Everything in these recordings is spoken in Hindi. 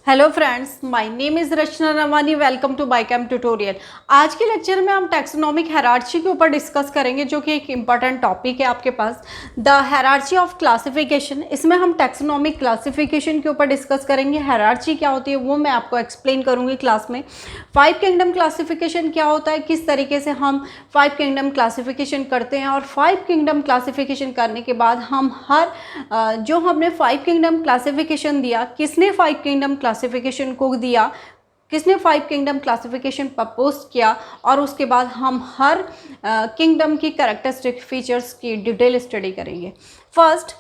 Hello friends, my name is Rachna Rawani. Welcome to बाइकैम ट्यूटोरियल। आज के लेक्चर में हम टैक्सोनॉमिक हायरार्ची के ऊपर डिस्कस करेंगे, जो कि एक इम्पॉर्टेंट टॉपिक है आपके पास, द हायरार्ची ऑफ क्लासिफिकेशन। इसमें हम टैक्सोनॉमिक क्लासिफिकेशन के ऊपर डिस्कस करेंगे। हायरार्ची क्या होती है वो मैं आपको एक्सप्लेन करूँगी क्लास में। 5 किंगडम क्लासिफिकेशन क्या होता है, किस तरीके से हम 5 किंगडम क्लासिफिकेशन करते हैं, और 5 किंगडम क्लासिफिकेशन करने के बाद हम जो हमने 5 किंगडम क्लासिफिकेशन दिया, किसने 5 किंगडम क्लासिफिकेशन को दिया, किसने 5 किंगडम क्लासिफिकेशन प्रपोज किया, और उसके बाद हम हर किंगडम की कैरेक्टरिस्टिक फीचर्स की डिटेल स्टडी करेंगे। First,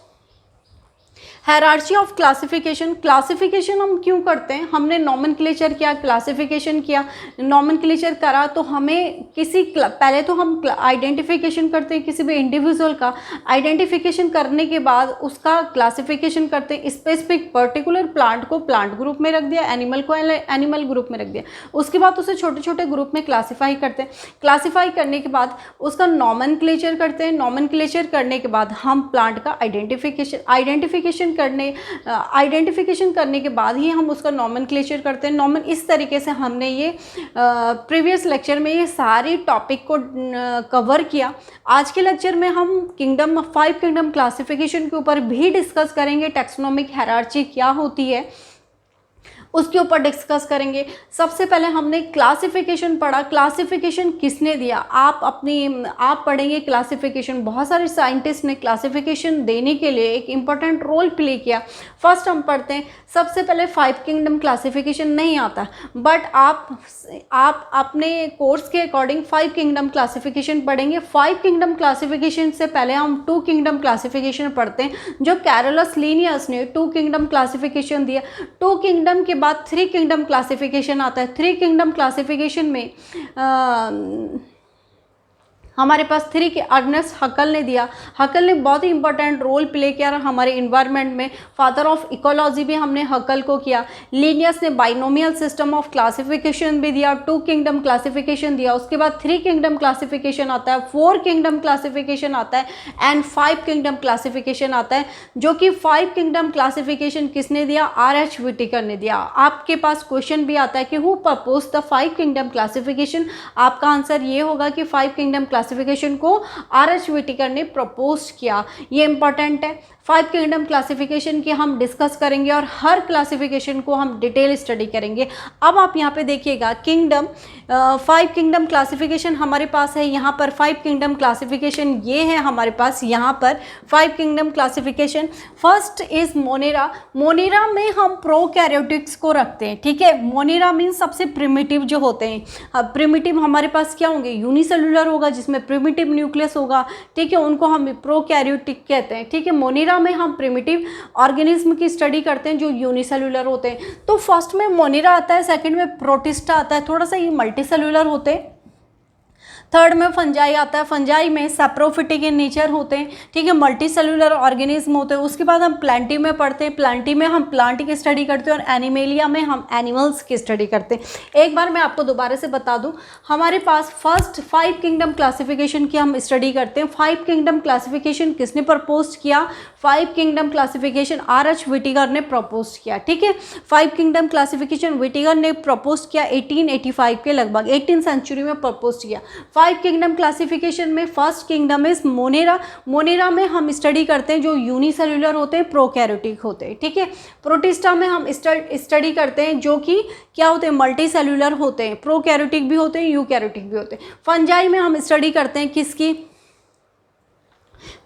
hierarchy of classification. Classification हम क्यों करते हैं? हमने नॉमेनक्लेचर किया, क्लासिफिकेशन किया। नॉमेनक्लेचर करा तो हमें पहले तो हम आइडेंटिफिकेशन करते हैं किसी भी इंडिविजुअल का। आइडेंटिफिकेशन करने के बाद उसका क्लासिफिकेशन करते हैं। स्पेसिफिक पर्टिकुलर प्लांट को प्लांट ग्रुप में रख दिया, एनिमल को एनिमल ग्रुप में रख दिया। उसके बाद उसे छोटे छोटे ग्रुप में क्लासीफाई करते हैं। क्लासीफाई करने के बाद उसका नॉमेनक्लेचर करते हैं। नॉमेनक्लेचर करने के बाद हम प्लांट का आइडेंटिफिकेशन करने के बाद ही हम उसका नॉमेनक्लेचर करते हैं। इस तरीके से हमने ये प्रीवियस लेक्चर में ये सारी टॉपिक को कवर किया। आज के लेक्चर में हम 5 किंगडम क्लासिफिकेशन के ऊपर भी डिस्कस करेंगे। टैक्सोनॉमिक हायरार्ची क्या होती है उसके ऊपर डिस्कस करेंगे। सबसे पहले हमने क्लासिफिकेशन पढ़ा। क्लासिफिकेशन किसने दिया? आप पढ़ेंगे क्लासिफिकेशन। बहुत सारे साइंटिस्ट ने क्लासिफिकेशन देने के लिए एक इम्पॉर्टेंट रोल प्ले किया। फर्स्ट हम पढ़ते हैं, सबसे पहले 5 किंगडम क्लासिफिकेशन नहीं आता, बट आप अपने कोर्स के अकॉर्डिंग 5 किंगडम क्लासिफिकेशन पढ़ेंगे। 5 किंगडम क्लासिफिकेशन से पहले हम 2 किंगडम क्लासिफिकेशन पढ़ते हैं, जो कैरोलस लीनियस ने 2 किंगडम क्लासिफिकेशन दिया। 2 किंगडम के बाद 3 किंगडम क्लासिफिकेशन आता है। 3 किंगडम क्लासिफिकेशन में हमारे पास 3 के अर्नेस्ट हकल ने दिया। हकल ने बहुत ही इंपॉर्टेंट रोल प्ले किया हमारे इन्वायरमेंट में। फादर ऑफ इकोलॉजी भी हमने हकल को किया। लीनियस ने बाइनोमियल सिस्टम ऑफ क्लासिफिकेशन भी दिया। 2 किंगडम क्लासिफिकेशन दिया। उसके बाद 3 किंगडम क्लासिफिकेशन आता है, 4 किंगडम क्लासिफिकेशन आता है, एंड 5 किंगडम क्लासिफिकेशन आता है, जो कि 5 किंगडम क्लासिफिकेशन किसने दिया? R.H. व्हिटेकर ने दिया। आपके पास क्वेश्चन भी आता है कि who propose the 5 kingdom classification. आपका आंसर ये होगा कि 5 किंगडम क्लासिफिकेशन को R.H. व्हिटेकर ने प्रपोज किया। ये इंपॉर्टेंट है। 5 किंगडम क्लासिफिकेशन की हम डिस्कस करेंगे और हर क्लासिफिकेशन को हम डिटेल स्टडी करेंगे। अब आप यहाँ पे देखिएगा 5 किंगडम क्लासिफिकेशन हमारे पास है। यहाँ पर 5 किंगडम क्लासिफिकेशन ये है हमारे पास। यहाँ पर 5 kingdom classification first is Monera. Monera में हम प्रोकैरियोटिक्स को रखते हैं, ठीक है। मोनेरा मीन्स सबसे प्रिमिटिव जो होते हैं। अब प्रिमिटिव हमारे पास क्या होंगे? यूनिसेलुलर होगा, जिसमें प्रिमिटिव न्यूक्लियस होगा, ठीक है। उनको हम प्रोकैरियोटिक कहते हैं, ठीक है। मोनेरा में हम प्रिमिटिव ऑर्गेनिज्म की स्टडी करते हैं जो यूनिसेलुलर होते हैं। तो फर्स्ट में मोनेरा आता है, सेकंड में प्रोटिस्टा आता है, थोड़ा सा ये मल्टीसेलुलर होते हैं। थर्ड में फंजाई आता है। फंजाई में सैप्रोफिटिक इन नेचर होते हैं, ठीक है, मल्टी सेलुलर ऑर्गेनिज्म होते हैं। उसके बाद हम प्लांटी में पढ़ते हैं। प्लांटी में हम प्लांट की स्टडी करते हैं, और एनिमेलिया में हम एनिमल्स की स्टडी करते हैं। एक बार मैं आपको दोबारा से बता दूं, हमारे पास फर्स्ट 5 किंगडम क्लासिफिकेशन की हम स्टडी करते हैं। 5 किंगडम क्लासिफिकेशन किसने प्रपोज किया? 5 किंगडम क्लासिफिकेशन R.H. व्हिटेकर ने प्रपोज किया, ठीक है। 5 किंगडम क्लासिफिकेशन व्हिटेकर ने प्रपोज किया 1885 के लगभग, 18th सेंचुरी में प्रपोज किया। 5 किंगडम क्लासिफिकेशन में first kingdom is Monera. Monera में हम स्टडी करते हैं जो यूनिसेलुलर होते हैं, प्रोकैरियोटिक होते हैं, ठीक है। प्रोटिस्टा में हम स्टडी करते हैं जो कि क्या होते हैं? मल्टी सेलुलर होते हैं, प्रोकैरियोटिक भी होते हैं, यूकैरियोटिक भी होते हैं। फंजाई में हम स्टडी करते हैं किसकी?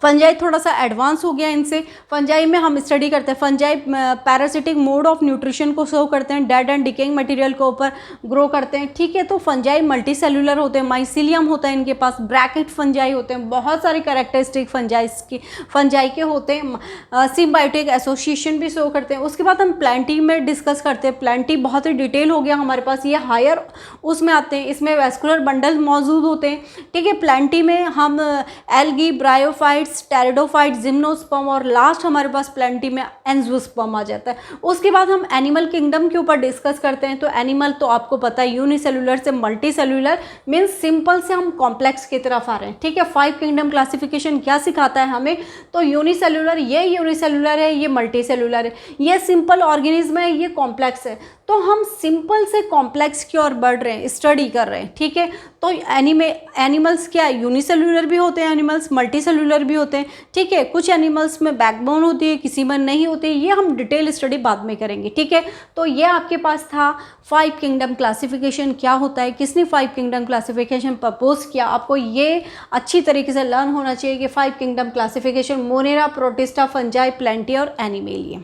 फंजाई थोड़ा सा एडवांस हो गया इनसे। फंजाई में हम स्टडी करते हैं, fungi parasitic mode of nutrition को सर्व करते हैं, डेड एंड डिकेइंग मटेरियल के ऊपर ग्रो करते हैं, ठीक है। तो फंजाई मल्टी सेलुलर होते हैं, माइसीलियम होता है इनके पास, ब्रैकेट फंजाई होते हैं, बहुत सारे कैरेक्टरिस्टिक फंजाई के होते हैं। सिम्बायोटिक एसोसिएशन भी शो करते हैं। उसके बाद हम प्लांटी में डिस्कस करते हैं। प्लांटी बहुत ही डिटेल हो गया हमारे पास, ये हायर उसमें आते हैं। इसमें वेस्कुलर बंडल मौजूद होते हैं, ठीक है। प्लांटी में हम algae, bryophyte, bryophytes, pteridophyte, gymnosperm और लास्ट हमारे पास प्लेंटी में एंजियोस्पर्म आ जाता है। उसके बाद हम एनिमल किंगडम के ऊपर डिस्कस करते हैं। तो एनिमल तो आपको पता है यूनिसेलुलर से मल्टी सेलुलर, मीन्स सिंपल से हम कॉम्प्लेक्स की तरफ आ रहे हैं, ठीक है। 5 किंगडम क्लासिफिकेशन क्या सिखाता है हमें, तो यूनिसेलुलर, ये यूनिसेलुलर है, ये मल्टी सेलुलर है, ये सिंपल ऑर्गेनिज्म है, ये कॉम्प्लेक्स है। तो हम सिंपल से कॉम्प्लेक्स की ओर बढ़ रहे हैं, स्टडी कर रहे हैं, ठीक है। तो एनिमल्स क्या है, यूनिसेलुलर भी होते हैं एनिमल्स, मल्टी सेलुलर भी होते हैं, ठीक है। कुछ एनिमल्स में बैकबोन होती है, किसी में नहीं होती है, ये हम डिटेल स्टडी बाद में करेंगे, ठीक है। तो ये आपके पास था 5 किंगडम क्लासिफिकेशन क्या होता है, किसने 5 किंगडम क्लासिफिकेशन प्रपोज किया। आपको ये अच्छी तरीके से लर्न होना चाहिए कि 5 kingdom classification Monera, protista, fungi, plenty और एनिमेलिया।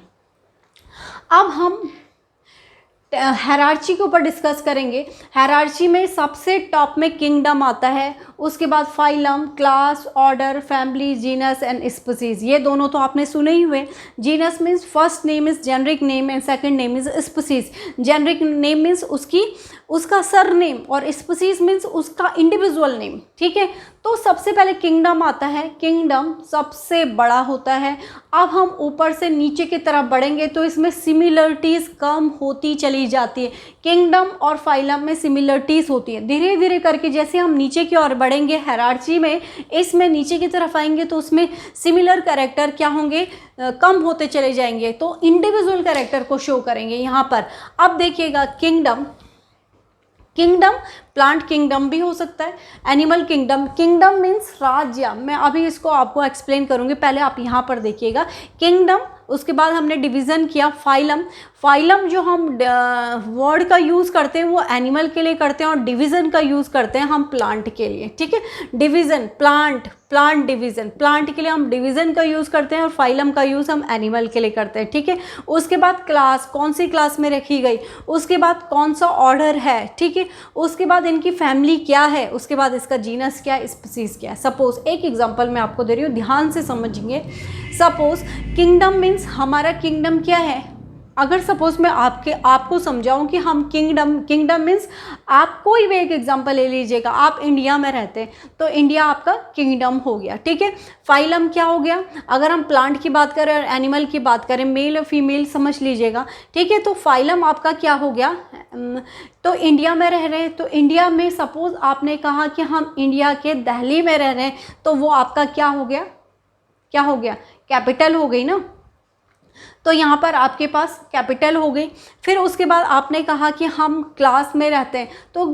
अब हम हायरार्ची के ऊपर डिस्कस करेंगे। हायरार्ची में सबसे टॉप में किंगडम आता है, उसके बाद phylum, class, order, family, genus and species. ये दोनों तो आपने सुने ही हुए। Genus means first name is generic name and second name is species. Generic name means उसका सर नेम और स्पीसीज मीन्स उसका इंडिविजुअल नेम, ठीक है। तो सबसे पहले किंगडम आता है, किंगडम सबसे बड़ा होता है। अब हम ऊपर से नीचे की तरफ बढ़ेंगे तो इसमें सिमिलरिटीज़ कम होती चली जाती है। किंगडम और फाइलम में सिमिलरिटीज़ होती है, धीरे धीरे करके जैसे हम नीचे की ओर बढ़ेंगे हायरार्ची में, इसमें नीचे की तरफ आएंगे तो उसमें सिमिलर कैरेक्टर क्या होंगे, कम होते चले जाएंगे, तो इंडिविजुअल कैरेक्टर को शो करेंगे यहाँ पर। अब देखिएगा किंगडम प्लांट किंगडम भी हो सकता है, एनिमल किंगडम। किंगडम मीन्स राज्य। मैं अभी इसको आपको एक्सप्लेन करूँगी, पहले आप यहाँ पर देखिएगा किंगडम। उसके बाद हमने डिवीज़न किया फाइलम जो हम वर्ड का यूज़ करते हैं वो एनिमल के लिए करते हैं और डिवीज़न का यूज़ करते हैं हम प्लांट के लिए, ठीक है। डिवीज़न प्लांट डिवीज़न, प्लांट के लिए हम डिवीज़न का यूज़ करते हैं और फाइलम का यूज़ हम एनिमल के लिए करते हैं, ठीक है। उसके बाद क्लास, कौन सी क्लास में रखी गई, उसके बाद कौन सा ऑर्डर है, ठीक है। उसके बाद इनकी फैमिली क्या है, उसके बाद इसका जीनस क्या है, स्पीसीज क्या है। सपोज एक एग्जांपल मैं आपको दे रही हूँ, ध्यान से समझिए। सपोज किंगडम मीन्स हमारा किंगडम क्या है, अगर सपोज मैं आपको समझाऊं कि हम किंगडम मीन्स आप कोई भी एक एग्जांपल ले लीजिएगा। आप इंडिया में रहते हैं तो इंडिया आपका किंगडम हो गया, ठीक है। फाइलम क्या हो गया, अगर हम प्लांट की बात करें और एनिमल की बात करें, मेल और फीमेल समझ लीजिएगा, ठीक है। तो फाइलम आपका क्या हो गया, तो इंडिया में रह रहे हैं, तो इंडिया में सपोज आपने कहा कि हम इंडिया के दिल्ली में रह रहे हैं, तो वो आपका क्या हो गया, कैपिटल हो गई ना। तो यहाँ पर आपके पास कैपिटल हो गई। फिर उसके बाद आपने कहा कि हम क्लास में रहते हैं, तो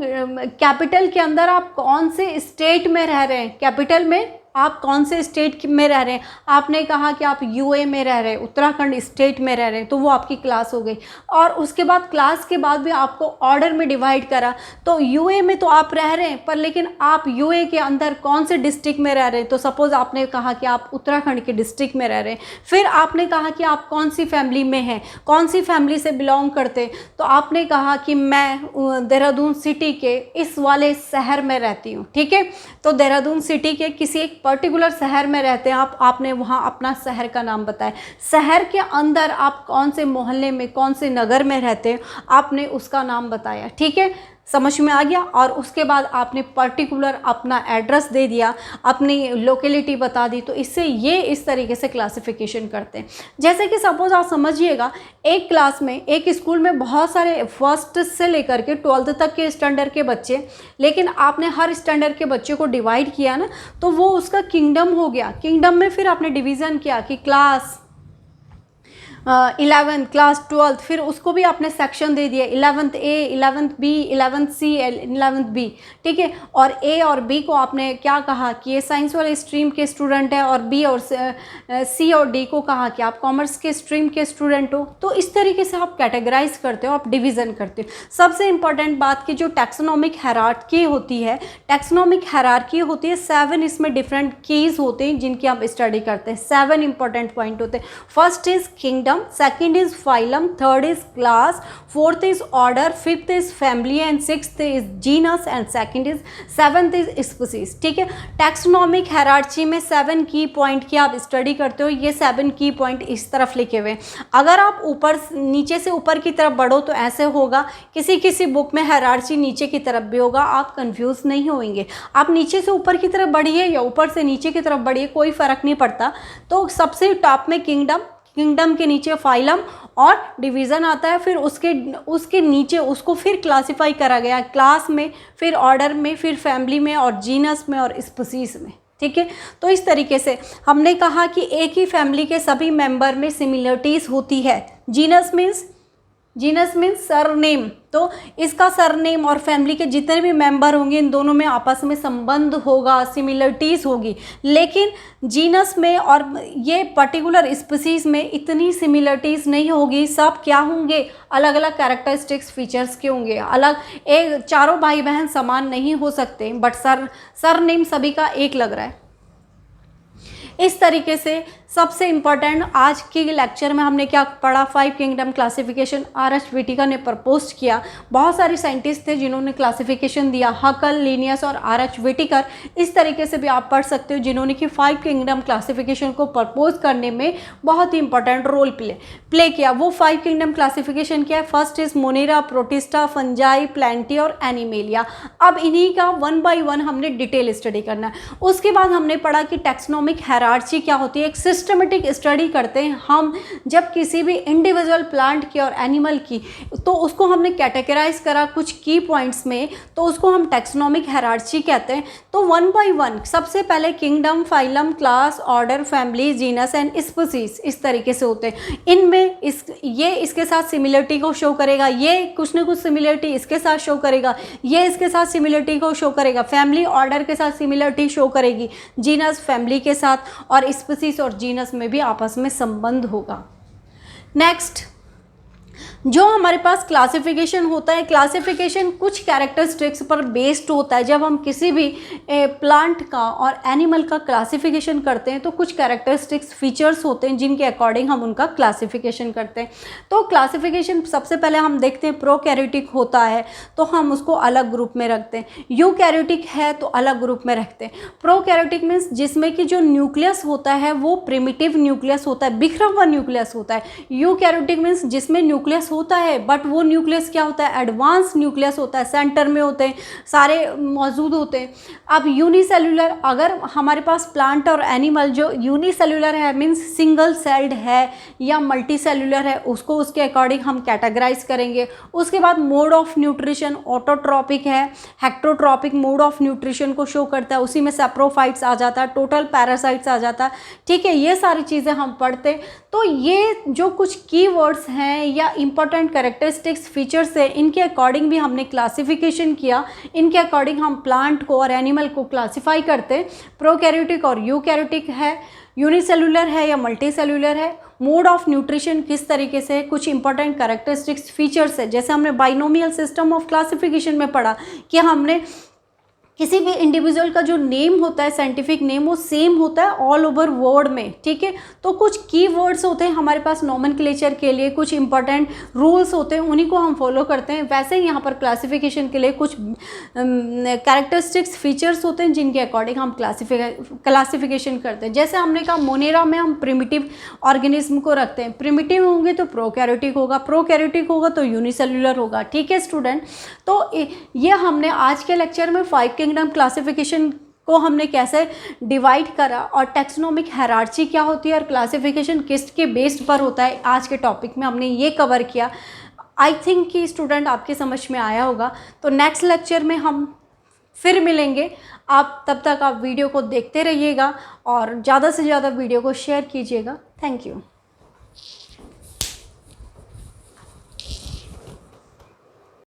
कैपिटल के अंदर आप कौन से स्टेट में रह रहे हैं, कैपिटल में आप कौन से स्टेट में रह रहे हैं। आपने कहा कि आप यूए में रह रहे हैं, उत्तराखंड स्टेट में रह रहे हैं, तो वो आपकी क्लास हो गई। और उसके बाद क्लास के बाद भी आपको ऑर्डर में डिवाइड करा, तो यूए में तो आप रह रहे हैं, पर लेकिन आप यूए के अंदर कौन से डिस्ट्रिक्ट में रह रहे हैं। तो सपोज आपने कहा कि आप उत्तराखंड के डिस्ट्रिक्ट में रह रहे हैं। फिर आपने कहा कि आप कौन सी फैमिली में हैं, कौन सी फैमिली से बिलोंग करते हैं। तो आपने कहा कि मैं देहरादून सिटी के इस वाले शहर में रहती हूँ, ठीक है। तो देहरादून सिटी के किसी एक पर्टिकुलर शहर में रहते हैं आपने वहाँ अपना शहर का नाम बताया। शहर के अंदर आप कौन से मोहल्ले में, कौन से नगर में रहते हैं, आपने उसका नाम बताया, ठीक है। समझ में आ गया। और उसके बाद आपने पर्टिकुलर अपना एड्रेस दे दिया, अपनी लोकेलिटी बता दी। तो इससे ये इस तरीके से क्लासिफिकेशन करते हैं। जैसे कि सपोज आप समझिएगा, एक क्लास में, एक स्कूल में बहुत सारे फर्स्ट से लेकर के 12th तक के स्टैंडर्ड के बच्चे, लेकिन आपने हर स्टैंडर्ड के बच्चे को डिवाइड किया ना, तो वो उसका किंगडम हो गया। किंगडम में फिर आपने डिवीज़न किया कि क्लास 11th, क्लास 12th, फिर उसको भी आपने सेक्शन दे दिया, 11th A, 11th B, 11th C, 11th B, ठीक है। और A और B को आपने क्या कहा कि ये साइंस वाले स्ट्रीम के स्टूडेंट है, और B और C और D को कहा कि आप कॉमर्स के स्ट्रीम के स्टूडेंट हो। तो इस तरीके से आप कैटेगराइज करते हो, आप डिवीज़न करते हो। सबसे इंपॉर्टेंट बात की जो टैक्सोनॉमिक हायरार्की होती है, 7 इसमें डिफरेंट कीज़ होते हैं जिनकी आप स्टडी करते हैं। 7 इंपॉर्टेंट पॉइंट होते हैं। First is kingdom, kingdom, second is phylum, third is class, fourth is order, fifth is family and sixth is genus and seventh is species. ठीक है, टैक्सोनॉमिक हायरार्ची में 7 की पॉइंट की आप स्टडी करते हो, ये 7 की पॉइंट इस तरफ लिखे हुए। अगर आप ऊपर नीचे से ऊपर की तरफ बढ़ो तो ऐसे होगा, किसी किसी बुक में हायरार्ची नीचे की तरफ भी होगा, आप कंफ्यूज नहीं होंगे। आप नीचे से ऊपर की तरफ बढ़िए या ऊपर से नीचे की तरफ बढ़िए, कोई फर्क नहीं पड़ता। तो सबसे टॉप में किंगडम, किंगडम के नीचे फाइलम और डिवीज़न आता है, फिर उसके नीचे उसको फिर क्लासिफाई करा गया क्लास में, फिर ऑर्डर में, फिर फैमिली में और जीनस में और स्पीसीज में। ठीक है, तो इस तरीके से हमने कहा कि एक ही फैमिली के सभी मेंबर में सिमिलरिटीज़ होती है। जीनस मीन्स सरनेम, तो इसका सरनेम और फैमिली के जितने भी मेंबर होंगे इन दोनों में आपस में संबंध होगा, सिमिलरिटीज़ होगी। लेकिन जीनस में और ये पर्टिकुलर स्पीसीज में इतनी सिमिलरिटीज़ नहीं होगी। सब क्या होंगे, अलग अलग कैरेक्टरिस्टिक्स फीचर्स के होंगे, अलग। एक चारों भाई बहन समान नहीं हो सकते, बट सरनेम सभी का एक लग रहा है। इस तरीके से सबसे इम्पॉर्टेंट आज के लेक्चर में हमने क्या पढ़ा, 5 किंगडम क्लासिफिकेशन आर.एच. व्हिटेकर ने प्रपोज किया। बहुत सारे साइंटिस्ट थे जिन्होंने क्लासिफिकेशन दिया, हकल, लिनियस और आर.एच. व्हिटेकर। इस तरीके से भी आप पढ़ सकते हो जिन्होंने कि 5 किंगडम क्लासिफिकेशन को प्रपोज करने में बहुत ही इंपॉर्टेंट रोल प्ले किया। वो 5 किंगडम क्लासिफिकेशन क्या है, first is Monera, protista, fungi, Plantae और एनिमेलिया। अब इन्हीं का 1 बाय 1 हमने डिटेल स्टडी करना है। उसके बाद हमने पढ़ा कि टैक्सोनॉमिक हायरार्ची क्या होती है, एक सिस्टमेटिक स्टडी करते हैं हम जब किसी भी इंडिविजुअल प्लांट की और एनिमल की, तो उसको हमने कैटेगराइज करा कुछ की पॉइंट्स में, तो उसको हम टैक्सोनॉमिक हायरार्ची कहते हैं। तो 1 बाय 1 सबसे पहले kingdom, phylum, class, order, family, genus and species, इस तरीके से होते हैं। इनमें ये इसके साथ सिमिलरिटी को शो करेगा, ये कुछ ना कुछ सिमिलरिटी इसके साथ शो करेगा, ये इसके साथ सिमिलरिटी को शो करेगा, फैमिली ऑर्डर के साथ सिमिलरिटी शो करेगी, जीनस फैमिली के साथ, और स्पीसीज और जीनस में भी आपस में संबंध होगा। नेक्स्ट, जो हमारे पास क्लासिफिकेशन होता है, क्लासिफिकेशन कुछ कैरेक्टरिस्टिक्स पर बेस्ड होता है। जब हम किसी भी प्लांट का और एनिमल का क्लासिफिकेशन करते हैं तो कुछ कैरेक्टरिस्टिक्स फीचर्स होते हैं जिनके अकॉर्डिंग हम उनका क्लासिफिकेशन करते हैं। तो क्लासिफिकेशन सबसे पहले हम देखते हैं, प्रोकैरियोटिक होता है तो हम उसको अलग ग्रुप में रखते हैं, यूकैरियोटिक है तो अलग ग्रुप में रखते हैं। प्रोकैरियोटिक मीन्स जिसमें कि जो न्यूक्लियस होता है वो प्रिमिटिव न्यूक्लियस होता है, बिखरा हुआ न्यूक्लियस होता है। यूकैरियोटिक मीन्स जिसमें न्यूक्लियस होता है बट वो न्यूक्लियस क्या होता है, एडवांस न्यूक्लियस होता है, सेंटर में होते हैं, सारे मौजूद होते हैं। अब यूनिसेल्युलर, अगर हमारे पास प्लांट और एनिमल जो यूनिसेल्युलर है मीन्स सिंगल सेल्ड है या मल्टी सेल्युलर है, उसको उसके अकॉर्डिंग हम कैटेगराइज करेंगे। उसके बाद मोड ऑफ न्यूट्रिशन, ऑटोट्रॉपिक है, हेक्टोट्रॉपिक मोड ऑफ न्यूट्रिशन को शो करता है, उसी में सैप्रोफाइट्स आ जाता है, टोटल पैरासाइट्स आ जाता है। ठीक है, ये सारी चीज़ें हम पढ़ते हैं। तो ये जो कुछ कीवर्ड्स हैं या इंपॉर्टेंट कैरेक्टरिस्टिक्स फीचर्स है, इनके अकॉर्डिंग भी हमने क्लासिफिकेशन किया, इनके अकॉर्डिंग हम प्लांट को और एनिमल को क्लासिफाई करते हैं। प्रोकैरियोटिक और यूकैरियोटिक है, यूनिसेल्युलर है या मल्टी सेल्युलर है, मोड ऑफ न्यूट्रिशन किस तरीके से, कुछ इंपॉर्टेंट कैरेक्टरिस्टिक्स फीचर्स है। जैसे हमने बाइनोमियल सिस्टम ऑफ क्लासिफिकेशन में पढ़ा कि हमने किसी भी इंडिविजुअल का जो नेम होता है, साइंटिफिक नेम, वो सेम होता है ऑल ओवर वर्ल्ड में। ठीक है, तो कुछ की वर्ड्स होते हैं हमारे पास नोमेनक्लेचर के लिए, कुछ इंपॉर्टेंट रूल्स होते हैं, उन्हीं को हम फॉलो करते हैं। वैसे ही यहाँ पर क्लासिफिकेशन के लिए कुछ कैरेक्टरिस्टिक्स फीचर्स होते हैं जिनके अकॉर्डिंग हम क्लासिफिकेशन करते हैं। जैसे हमने कहा मोनेरा में हम प्रिमिटिव ऑर्गेनिज्म को रखते हैं, प्रिमिटिव होंगे तो प्रोकैरियोटिक होगा, प्रोकैरियोटिक होगा तो यूनिसेल्युलर होगा। ठीक है स्टूडेंट, तो ये हमने आज के लेक्चर में 5 किंगडम क्लासिफिकेशन को हमने कैसे डिवाइड करा और टैक्सोनॉमिक हायरार्ची क्या होती है और क्लासिफिकेशन किसके बेस्ड पर होता है, आज के टॉपिक में हमने ये कवर किया। आई थिंक कि स्टूडेंट आपके समझ में आया होगा। तो नेक्स्ट लेक्चर में हम फिर मिलेंगे। आप तब तक आप वीडियो को देखते रहिएगा और ज़्यादा से ज़्यादा वीडियो को शेयर कीजिएगा। Thank you.